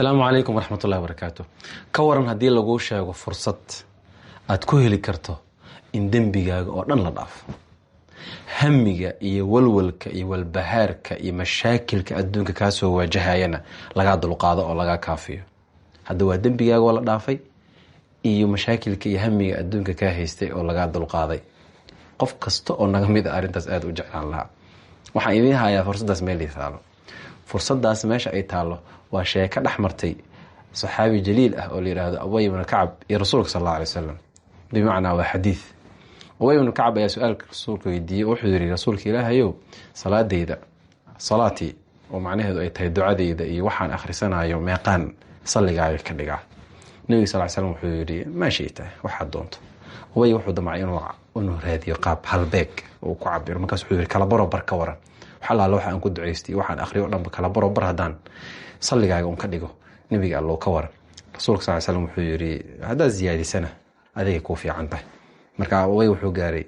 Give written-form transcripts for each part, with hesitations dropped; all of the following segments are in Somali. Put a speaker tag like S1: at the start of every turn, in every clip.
S1: السلام عليكم ورحمة الله وبركاته. كورن هدي لغو شاغو فرصة aad ku heli karto in dembigaaga oo dhan la dhaafo. Hamiga iyo walwalka iyo walbahaarka iyo mashaakilka adduunka ka soo wajahayana laga dulqaado oo laga kaafiyo. Hadda waa dembigaaga oo la dhaafay iyo mashaakilka iyo hamiga adduunka ka haystay oo laga dulqaaday. Qof kasta oo naga mid ah arintaas aad u jeclaan lahaa. Waxaan idin hayaa fursadaas meel taalo. Fursadaas meesha ay taalo waa shay ka dhaxmartay saxaabi jaliil ah oo la yiraahdo Ubay ibn Ka'b iyo Rasuulka sallallahu alayhi wasallam. بمعنى وحديث Ubay ibn Ka'b ayaa su'aalka Rasuulka weydiiyay wuxuu yiri Rasuulka Ilaahayow salaadeyda salaati oo macnaheedu ay tahay ducadeyda iyo waxaan akhrisanayo meeqaan salligaaga ka dhigaa. Nabiga sallallahu alayhi wasallam wuxuu yiri ma sheeyta waxa doonto. Ubay wuxuu damcay inuu raadiyo qaab halbeeg oo ku cabir markaas wuxuu yiri kala baro barka waran waxa la waxaan ku duceystay waxaan akhriyo dhanba kala baro bar hadaan salligaaga ka dhigo nabiga Allah ka waran. Rasuulka sallallahu alayhi wasallam wuxuu yiri hada ziyaadisana adiga ku fiican tahay marka way wuxuu gaaray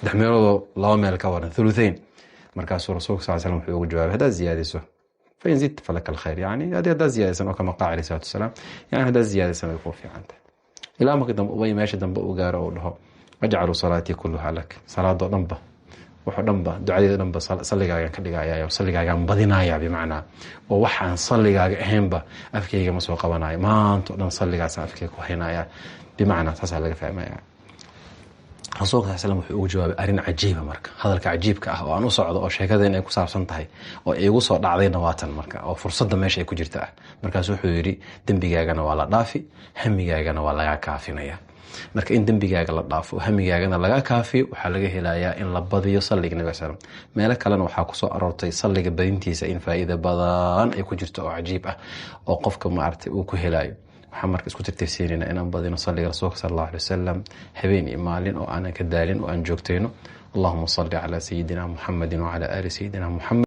S1: 3 meelood 2 meel ka waran thuluthayn marka Rasuulka sallallahu alayhi wasallam wuxuu ugu jawaabay hada ziyaadiso fa in zidta falak alkhair yani hada ziyaadisan oo kama qaali sallallahu alayhi wasallam yani hada ziyaadisan ku fiican tahay ila ma kadam way meesha dambe u gaaro oo dhaho waj'alu salati kulluha lak salaado dhanba wuxuu dhanba ducada dhanba salligaaga ka dhigaya salligaaga badinaya bimaana oo waxaan salligaaga ahaynba afkayga ma soo qabanayo maanta dhan salligaas afkayga ku haynaya بمعنى تاسع laga fahmaya Rasuulka sallallahu alayhi wasallam wuxuu ugu jawaabay arin cajiib marka hadalka cajiibka ah oo aan u socdo oo sheekadeen ay ku saabsan tahay oo ay igu soo dhacday nawaatan marka oo fursadda meesha ay ku jirtaa markaas wuxuu yiri dambigaagana waa la dhaafi hamigaagana waa laga kaafinaya marka in dambigaaga la dhaafo hamigaagana laga kaafiyo waxa laga helayaa in la badiyo salliga nabiga sallallahu alayhi wasallam meel kalena waxa ku soo aroortay salliga badintiisa in faa'iido badan ay ku jirto oo cajiib ah oo qofka ma artay uu ku helayo حمرك اسكو ترتيسيننا ان بدينا نصلي رسولك صلى الله عليه وسلم هبين مالين او انا كدالين وان جوجتينو اللهم صل على سيدنا محمد وعلى ال سيدنا محمد